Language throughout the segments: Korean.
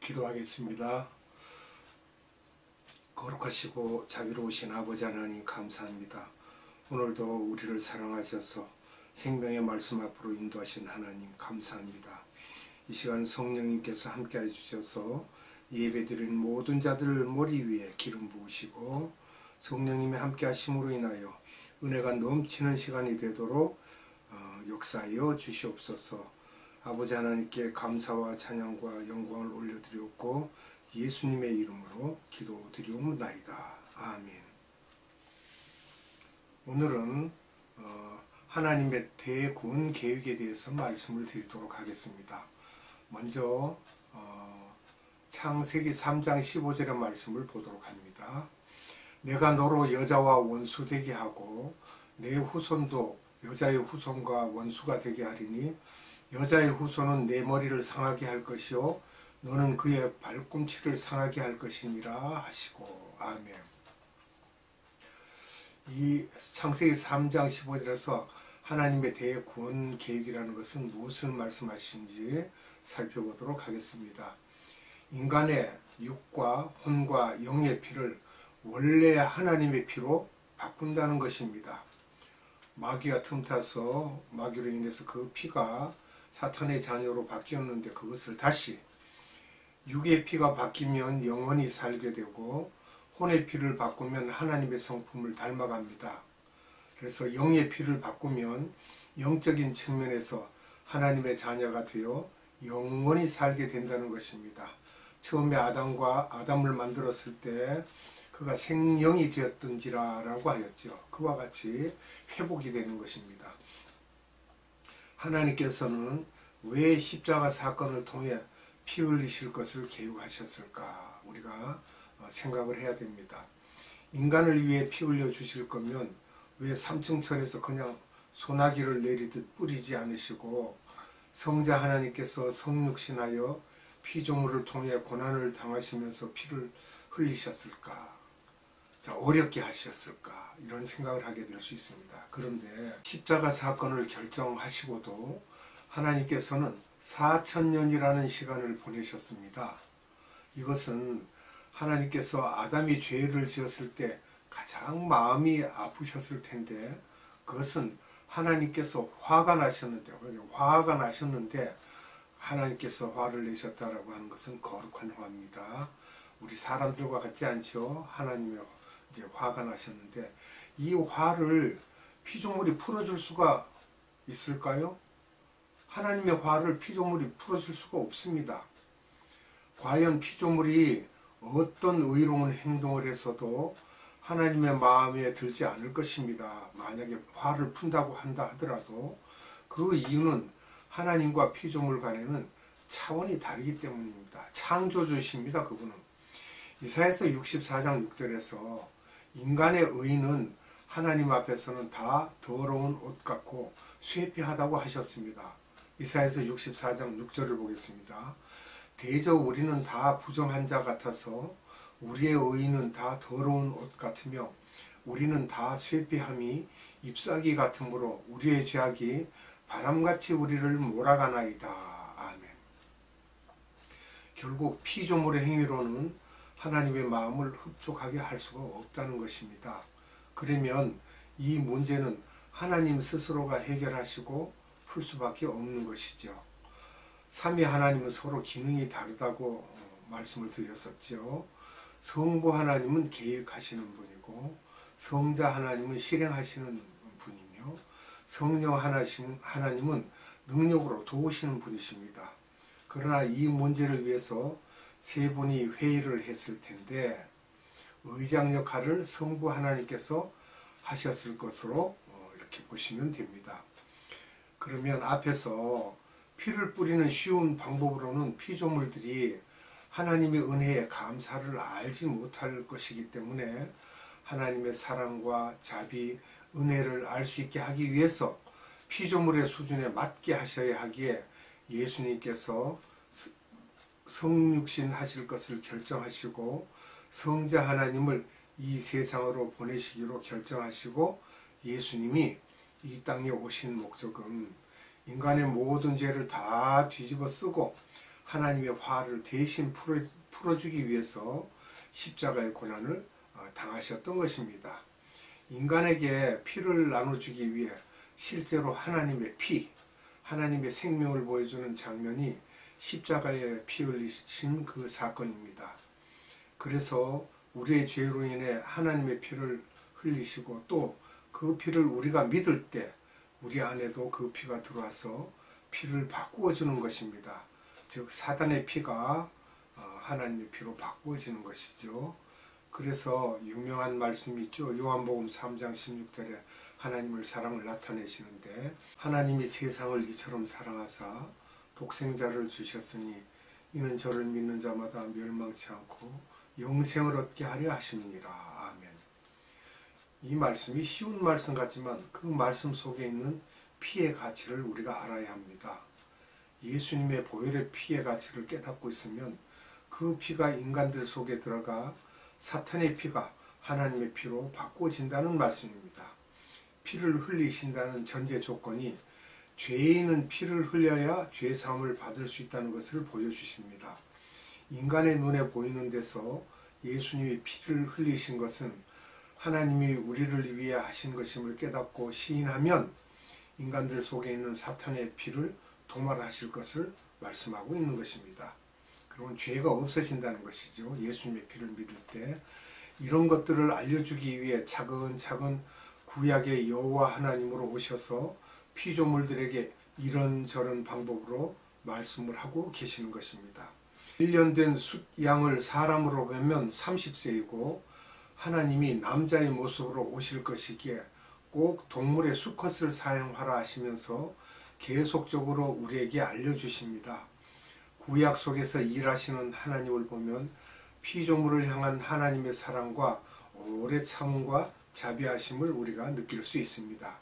기도하겠습니다. 거룩하시고 자비로우신 아버지 하나님 감사합니다. 오늘도 우리를 사랑하셔서 생명의 말씀 앞으로 인도하신 하나님 감사합니다. 이 시간 성령님께서 함께해 주셔서 예배드리는 모든 자들 머리 위에 기름 부으시고 성령님의 함께 하심으로 인하여 은혜가 넘치는 시간이 되도록 역사하여 주시옵소서. 아버지 하나님께 감사와 찬양과 영광을 올려드리옵고 예수님의 이름으로 기도드리옵나이다. 아멘. 오늘은 하나님의 대구원 계획에 대해서 말씀을 드리도록 하겠습니다. 먼저 창세기 3장 15절의 말씀을 보도록 합니다. 내가 너로 여자와 원수 되게 하고 내 후손도 여자의 후손과 원수가 되게 하리니 여자의 후손은 내 머리를 상하게 할 것이요 너는 그의 발꿈치를 상하게 할 것이니라 하시고. 아멘. 이 창세기 3장 15절에서 하나님의 대구원 계획이라는 것은 무엇을 말씀하시는지 살펴보도록 하겠습니다. 인간의 육과 혼과 영의 피를 원래 하나님의 피로 바꾼다는 것입니다. 마귀가 틈타서 마귀로 인해서 그 피가 사탄의 자녀로 바뀌었는데 그것을 다시 육의 피가 바뀌면 영원히 살게 되고 혼의 피를 바꾸면 하나님의 성품을 닮아갑니다. 그래서 영의 피를 바꾸면 영적인 측면에서 하나님의 자녀가 되어 영원히 살게 된다는 것입니다. 처음에 아담을 만들었을 때 그가 생령이 되었던지라라고 하였죠. 그와 같이 회복이 되는 것입니다. 하나님께서는 왜 십자가 사건을 통해 피 흘리실 것을 계획하셨을까? 우리가 생각을 해야 됩니다. 인간을 위해 피 흘려 주실 거면 왜 삼층천에서 그냥 소나기를 내리듯 뿌리지 않으시고 성자 하나님께서 성육신하여 피조물을 통해 고난을 당하시면서 피를 흘리셨을까? 어렵게 하셨을까? 이런 생각을 하게 될 수 있습니다. 그런데 십자가 사건을 결정하시고도 하나님께서는 4000년이라는 시간을 보내셨습니다. 이것은 하나님께서 아담이 죄를 지었을 때 가장 마음이 아프셨을 텐데 그것은 하나님께서 화가 나셨는데 하나님께서 화를 내셨다라고 하는 것은 거룩한 화입니다. 우리 사람들과 같지 않죠. 하나님의 화가 나셨는데 이 화를 피조물이 풀어줄 수가 있을까요? 하나님의 화를 피조물이 풀어줄 수가 없습니다. 과연 피조물이 어떤 의로운 행동을 해서도 하나님의 마음에 들지 않을 것입니다. 만약에 화를 푼다고 한다 하더라도 그 이유는 하나님과 피조물 간에는 차원이 다르기 때문입니다. 창조주십니다. 그분은. 이사야서 64장 6절에서 인간의 의는 하나님 앞에서는 다 더러운 옷 같고 쇠피하다고 하셨습니다. 이사야서 64장 6절을 보겠습니다. 대저 우리는 다 부정한 자 같아서 우리의 의는 다 더러운 옷 같으며 우리는 다 쇠피함이 잎사귀 같으므로 우리의 죄악이 바람같이 우리를 몰아가나이다. 아멘. 결국 피조물의 행위로는 하나님의 마음을 흡족하게 할 수가 없다는 것입니다. 그러면 이 문제는 하나님 스스로가 해결하시고 풀 수밖에 없는 것이죠. 삼위 하나님은 서로 기능이 다르다고 말씀을 드렸었죠. 성부 하나님은 계획하시는 분이고 성자 하나님은 실행하시는 분이며 성령 하나님은 능력으로 도우시는 분이십니다. 그러나 이 문제를 위해서 세 분이 회의를 했을 텐데 의장 역할을 성부 하나님께서 하셨을 것으로 이렇게 보시면 됩니다. 그러면 앞에서 피를 뿌리는 쉬운 방법으로는 피조물들이 하나님의 은혜에 감사를 알지 못할 것이기 때문에 하나님의 사랑과 자비, 은혜를 알 수 있게 하기 위해서 피조물의 수준에 맞게 하셔야 하기에 예수님께서 성육신 하실 것을 결정하시고 성자 하나님을 이 세상으로 보내시기로 결정하시고 예수님이 이 땅에 오신 목적은 인간의 모든 죄를 다 뒤집어 쓰고 하나님의 화를 대신 풀어주기 위해서 십자가의 고난을 당하셨던 것입니다. 인간에게 피를 나눠주기 위해 실제로 하나님의 피, 하나님의 생명을 보여주는 장면이 십자가에 피 흘리신 그 사건입니다. 그래서 우리의 죄로 인해 하나님의 피를 흘리시고 또 그 피를 우리가 믿을 때 우리 안에도 그 피가 들어와서 피를 바꾸어 주는 것입니다. 즉 사단의 피가 하나님의 피로 바꾸어지는 것이죠. 그래서 유명한 말씀이 있죠. 요한복음 3장 16절에 하나님을 사랑을 나타내시는데 하나님이 세상을 이처럼 사랑하사 독생자를 주셨으니 이는 저를 믿는 자마다 멸망치 않고 영생을 얻게 하려 하심이니라. 아멘. 이 말씀이 쉬운 말씀 같지만 그 말씀 속에 있는 피의 가치를 우리가 알아야 합니다. 예수님의 보혈의 피의 가치를 깨닫고 있으면 그 피가 인간들 속에 들어가 사탄의 피가 하나님의 피로 바꾸어진다는 말씀입니다. 피를 흘리신다는 전제 조건이 죄인은 피를 흘려야 죄사함을 받을 수 있다는 것을 보여주십니다. 인간의 눈에 보이는 데서 예수님이 피를 흘리신 것은 하나님이 우리를 위해 하신 것임을 깨닫고 시인하면 인간들 속에 있는 사탄의 피를 도말하실 것을 말씀하고 있는 것입니다. 그러면 죄가 없어진다는 것이죠. 예수님의 피를 믿을 때. 이런 것들을 알려주기 위해 차근차근 구약의 여호와 하나님으로 오셔서 피조물들에게 이런저런 방법으로 말씀을 하고 계시는 것입니다. 1년 된 숫양을 사람으로 보면 30세이고 하나님이 남자의 모습으로 오실 것이기에 꼭 동물의 수컷을 사용하라 하시면서 계속적으로 우리에게 알려주십니다. 구약 속에서 일하시는 하나님을 보면 피조물을 향한 하나님의 사랑과 오래 참음과 자비하심을 우리가 느낄 수 있습니다.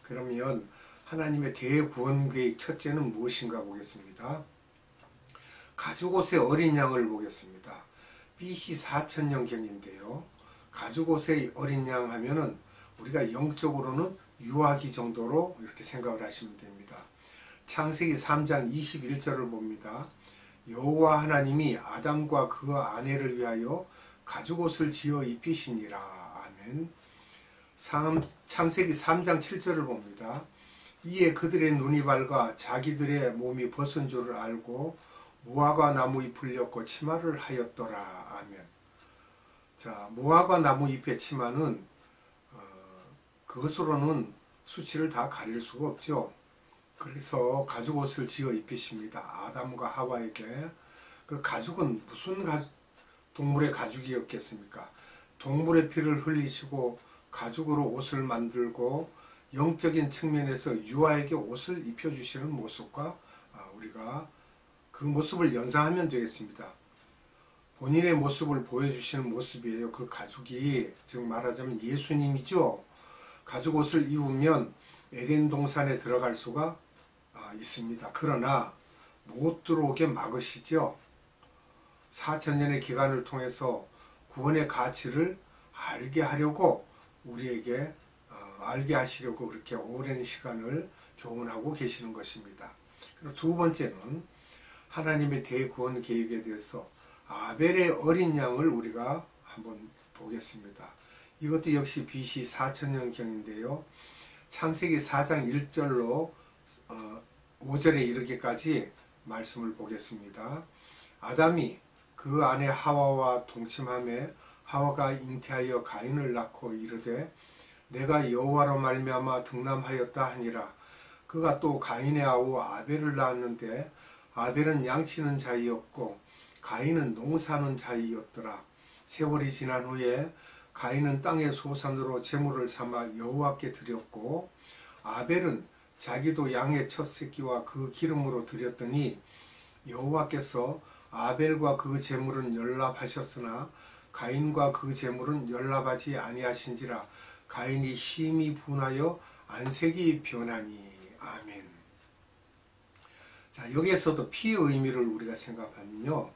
그러면 하나님의 대구원 계획 첫째는 무엇인가 보겠습니다. 가죽옷의 어린 양을 보겠습니다. BC 4000년경인데요. 가죽옷의 어린 양 하면은 우리가 영적으로는 유아기 정도로 이렇게 생각을 하시면 됩니다. 창세기 3장 21절을 봅니다. 여호와 하나님이 아담과 그 아내를 위하여 가죽옷을 지어 입히시니라. 아멘. 창세기 3장 7절을 봅니다. 이에 그들의 눈이 밝아 자기들의 몸이 벗은 줄을 알고 무화과 나무 잎을 엮고 치마를 하였더라. 아멘. 자, 무화과 나무 잎의 치마는 그것으로는 수치를 다 가릴 수가 없죠. 그래서 가죽옷을 지어 입히십니다. 아담과 하와에게. 그 가죽은 무슨 동물의 가죽이었겠습니까? 동물의 피를 흘리시고 가죽으로 옷을 만들고 영적인 측면에서 유아에게 옷을 입혀주시는 모습과 우리가 그 모습을 연상하면 되겠습니다. 본인의 모습을 보여주시는 모습이에요. 그 가죽이 즉 말하자면 예수님이죠. 가죽옷을 입으면 에덴 동산에 들어갈 수가 있습니다. 그러나 못 들어오게 막으시죠. 4000년의 기간을 통해서 구원의 가치를 알게 하려고 우리에게 알게 하시려고 그렇게 오랜 시간을 교훈하고 계시는 것입니다. 그리고 두 번째는 하나님의 대구원 계획에 대해서 아벨의 어린 양을 우리가 한번 보겠습니다. 이것도 역시 BC 4000년경인데요. 창세기 4장 1절로 5절에 이르기까지 말씀을 보겠습니다. 아담이 그 아내 하와와 동침하매 하와가 잉태하여 가인을 낳고 이르되 내가 여호와로 말미암아 등남하였다 하니라. 그가 또 가인의 아우 아벨을 낳았는데 아벨은 양치는 자이었고 가인은 농사하는 자이었더라. 세월이 지난 후에 가인은 땅의 소산으로 제물을 삼아 여호와께 드렸고 아벨은 자기도 양의 첫 새끼와 그 기름으로 드렸더니 여호와께서 아벨과 그 제물은 연락하셨으나 가인과 그 제물은 연락하지 아니하신지라. 가인이 심히 분하여 안색이 변하니. 아멘. 자, 여기에서도 피의 의미를 우리가 생각하면요,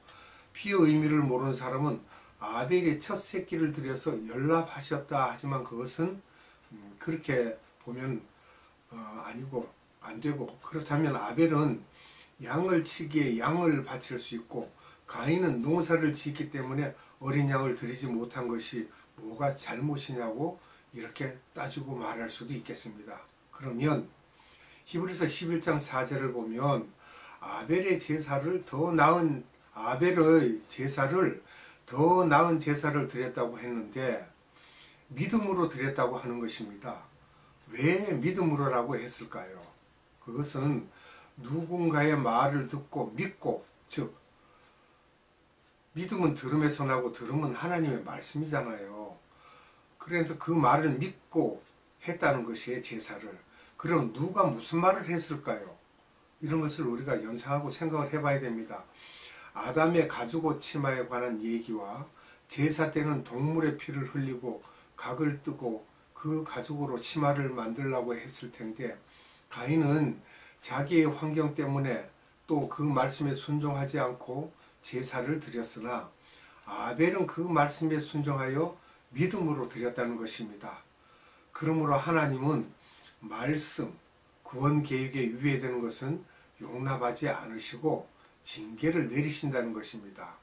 피의 의미를 모르는 사람은 아벨의 첫 새끼를 들여서 연락하셨다 하지만 그것은 그렇게 보면 아니고 안 되고, 그렇다면 아벨은 양을 치기에 양을 바칠 수 있고 가인은 농사를 짓기 때문에 어린 양을 드리지 못한 것이 뭐가 잘못이냐고 이렇게 따지고 말할 수도 있겠습니다. 그러면 히브리서 11장 4절을 보면 아벨의 제사를 더 나은 제사를 드렸다고 했는데 믿음으로 드렸다고 하는 것입니다. 왜 믿음으로라고 했을까요? 그것은 누군가의 말을 듣고 믿고, 즉 믿음은 들음에서 나고 들음은 하나님의 말씀이잖아요. 그래서 그 말을 믿고 했다는 것이 제사를. 그럼 누가 무슨 말을 했을까요? 이런 것을 우리가 연상하고 생각을 해봐야 됩니다. 아담의 가죽옷 치마에 관한 얘기와 제사 때는 동물의 피를 흘리고 각을 뜨고 그 가죽으로 치마를 만들려고 했을 텐데 가인은 자기의 환경 때문에 또 그 말씀에 순종하지 않고 제사를 드렸으나 아벨은 그 말씀에 순종하여 믿음으로 드렸다는 것입니다. 그러므로 하나님은 말씀, 구원 계획에 위배되는 것은 용납하지 않으시고 징계를 내리신다는 것입니다.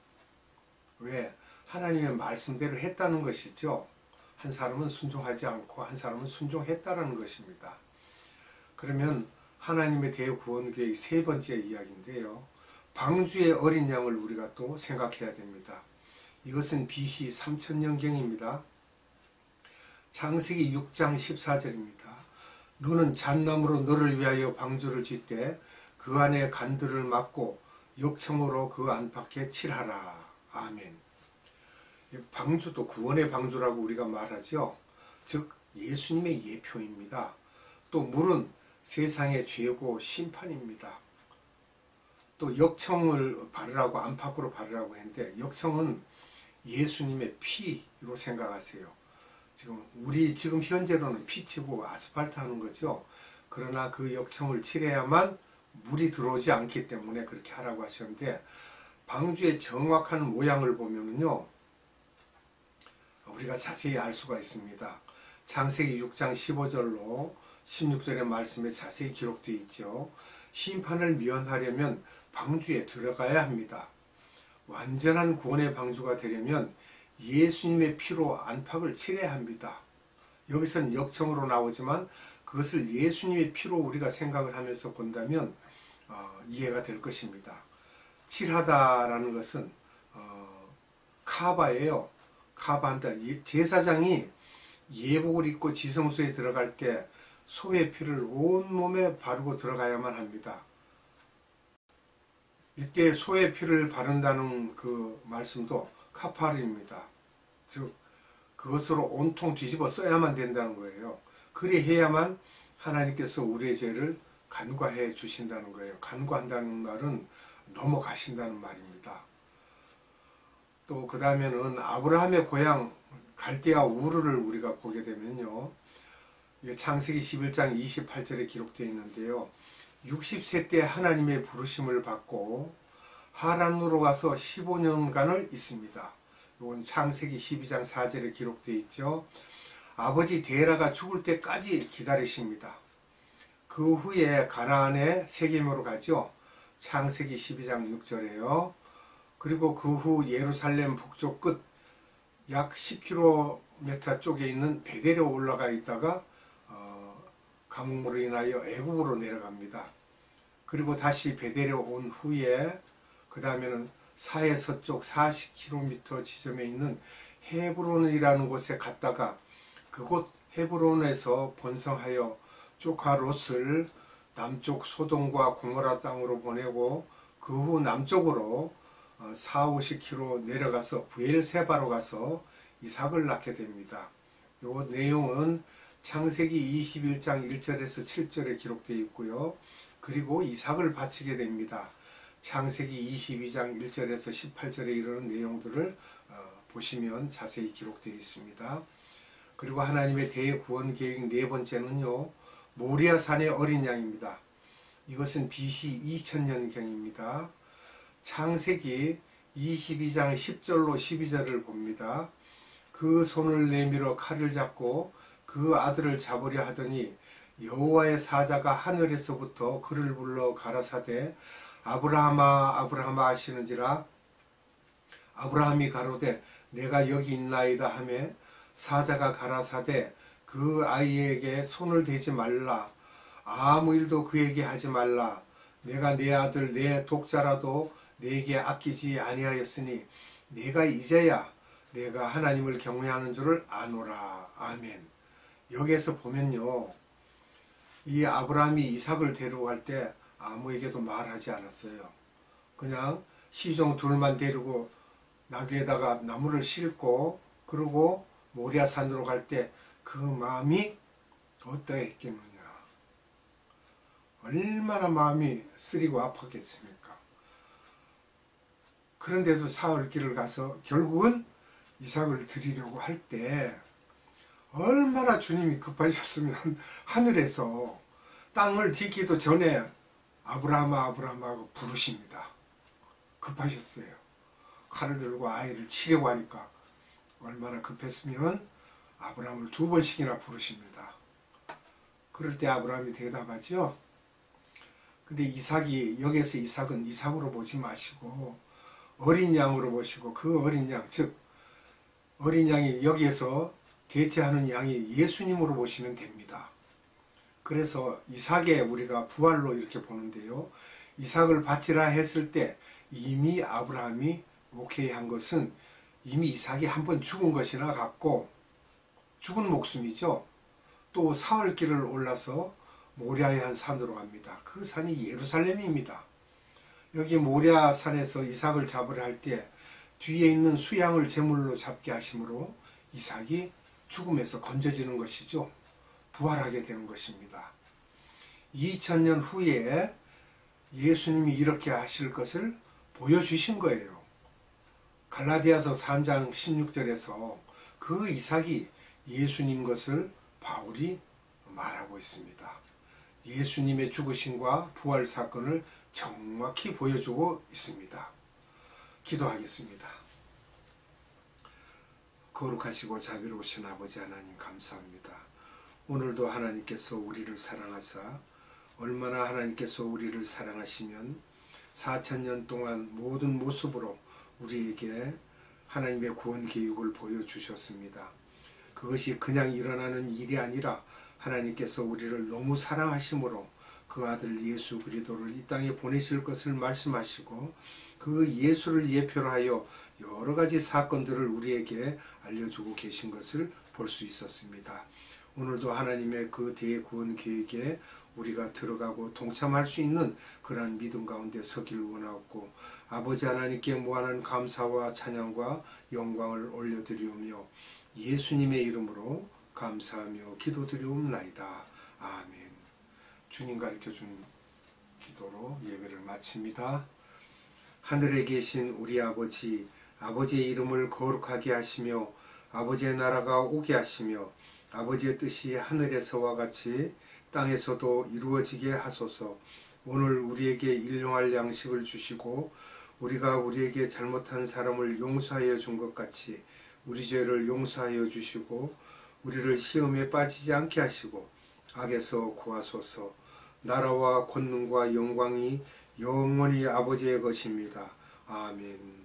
왜? 하나님의 말씀대로 했다는 것이죠. 한 사람은 순종하지 않고 한 사람은 순종했다는 것입니다. 그러면 하나님의 대구원 계획 세 번째 이야기인데요. 방주의 어린 양을 우리가 또 생각해야 됩니다. 이것은 BC 3000년경입니다. 창세기 6장 14절입니다. 너는 잣나무로 너를 위하여 방주를 짓되 그 안에 간들을 막고 역청으로 그 안팎에 칠하라. 아멘. 방주도 구원의 방주라고 우리가 말하죠. 즉 예수님의 예표입니다. 또 물은 세상의 죄고 심판입니다. 또 역청을 바르라고 안팎으로 바르라고 했는데 역청은 예수님의 피로 생각하세요. 지금 현재로는 피치고 아스팔트 하는 거죠. 그러나 그 역청을 칠해야만 물이 들어오지 않기 때문에 그렇게 하라고 하셨는데 방주의 정확한 모양을 보면요 우리가 자세히 알 수가 있습니다. 창세기 6장 15절로 16절의 말씀에 자세히 기록되어 있죠. 심판을 면하려면 방주에 들어가야 합니다. 완전한 구원의 방주가 되려면 예수님의 피로 안팎을 칠해야 합니다. 여기서는 역청으로 나오지만 그것을 예수님의 피로 우리가 생각을 하면서 본다면 이해가 될 것입니다. 칠하다라는 것은 카바예요. 카바한다. 제사장이 예복을 입고 지성소에 들어갈 때 소의 피를 온몸에 바르고 들어가야만 합니다. 이때 소의 피를 바른다는 그 말씀도 카파르입니다. 즉 그것으로 온통 뒤집어 써야만 된다는 거예요. 그리해야만 하나님께서 우리의 죄를 간과해 주신다는 거예요. 간과한다는 말은 넘어가신다는 말입니다. 또 그 다음에는 아브라함의 고향 갈대아 우르를 우리가 보게 되면요. 이게 창세기 11장 28절에 기록되어 있는데요. 60세 때 하나님의 부르심을 받고 하란으로 가서 15년간을 있습니다. 이건 창세기 12장 4절에 기록되어 있죠. 아버지 데라가 죽을 때까지 기다리십니다. 그 후에 가나안에 세겜으로 가죠. 창세기 12장 6절에요. 그리고 그 후 예루살렘 북쪽 끝 약 10km 쪽에 있는 베델에 올라가 있다가 가뭄으로 인하여 애굽으로 내려갑니다. 그리고 다시 베델에 온 후에 그 다음에는 사해 서쪽 40km 지점에 있는 헤브론이라는 곳에 갔다가 그곳 헤브론에서 번성하여 조카 롯을 남쪽 소돔과 고모라 땅으로 보내고 그 후 남쪽으로 40-50km 내려가서 부엘세바로 가서 이삭을 낳게 됩니다. 요 내용은 창세기 21장 1절에서 7절에 기록되어 있고요. 그리고 이삭을 바치게 됩니다. 창세기 22장 1절에서 18절에 이르는 내용들을 보시면 자세히 기록되어 있습니다. 그리고 하나님의 대구원 계획 네 번째는요. 모리아산의 어린 양입니다. 이것은 BC 2000년경입니다. 창세기 22장 10절로 12절을 봅니다. 그 손을 내밀어 칼을 잡고 그 아들을 잡으려 하더니 여호와의 사자가 하늘에서부터 그를 불러 가라사대 아브라함아 아브라함아 하시는지라 아브라함이 가로되 내가 여기 있나이다 하매 사자가 가라사대 그 아이에게 손을 대지 말라 아무 일도 그에게 하지 말라 내가 내 아들 내 독자라도 내게 아끼지 아니하였으니 내가 이제야 내가 하나님을 경외하는 줄을 아노라. 아멘. 여기에서 보면요, 이 아브라함이 이삭을 데려갈 때 아무에게도 말하지 않았어요. 그냥 시종 둘만 데리고 나귀에다가 나무를 싣고 그러고 모리아산으로 갈 때 그 마음이 어떠했겠느냐. 얼마나 마음이 쓰리고 아팠겠습니까. 그런데도 사흘길을 가서 결국은 이삭을 드리려고 할 때 얼마나 주님이 급하셨으면 하늘에서 땅을 딛기도 전에 아브라함아 아브라함 하고 부르십니다. 급하셨어요. 칼을 들고 아이를 치려고 하니까 얼마나 급했으면 아브라함을 2번씩이나 부르십니다. 그럴 때 아브라함이 대답하죠. 근데 이삭이, 여기에서 이삭은 이삭으로 보지 마시고 어린 양으로 보시고 그 어린 양, 즉 어린 양이 여기에서 대체하는 양이 예수님으로 보시면 됩니다. 그래서 이삭에 우리가 부활로 이렇게 보는데요. 이삭을 바치라 했을 때 이미 아브라함이 오케이 한 것은 이미 이삭이 한번 죽은 것이나 같고 죽은 목숨이죠. 또 사흘길을 올라서 모리아의 한 산으로 갑니다. 그 산이 예루살렘입니다. 여기 모리아 산에서 이삭을 잡으려 할 때 뒤에 있는 수양을 제물로 잡게 하심으로 이삭이 죽음에서 건져지는 것이죠. 부활하게 되는 것입니다. 2000년 후에 예수님이 이렇게 하실 것을 보여주신 거예요. 갈라디아서 3장 16절에서 그 이삭이 예수님 것을 바울이 말하고 있습니다. 예수님의 죽으심과 부활 사건을 정확히 보여주고 있습니다. 기도하겠습니다. 거룩하시고 자비로우신 아버지 하나님 감사합니다. 오늘도 하나님께서 우리를 사랑하사 얼마나 하나님께서 우리를 사랑하시면 4000년 동안 모든 모습으로 우리에게 하나님의 구원 계획을 보여주셨습니다. 그것이 그냥 일어나는 일이 아니라 하나님께서 우리를 너무 사랑하심으로 그 아들 예수 그리스도를 이 땅에 보내실 것을 말씀하시고 그 예수를 예표로 하여 여러 가지 사건들을 우리에게 알려주고 계신 것을 볼 수 있었습니다. 오늘도 하나님의 그 대구원 계획에 우리가 들어가고 동참할 수 있는 그러한 믿음 가운데 서기를 원하고 아버지 하나님께 무한한 감사와 찬양과 영광을 올려드리오며 예수님의 이름으로 감사하며 기도드리옵나이다. 아멘. 주님 가르쳐준 기도로 예배를 마칩니다. 하늘에 계신 우리 아버지, 아버지의 이름을 거룩하게 하시며 아버지의 나라가 오게 하시며 아버지의 뜻이 하늘에서와 같이 땅에서도 이루어지게 하소서. 오늘 우리에게 일용할 양식을 주시고 우리가 우리에게 잘못한 사람을 용서하여 준 것 같이 우리 죄를 용서하여 주시고 우리를 시험에 빠지지 않게 하시고 악에서 구하소서. 나라와 권능과 영광이 영원히 아버지의 것입니다. 아멘.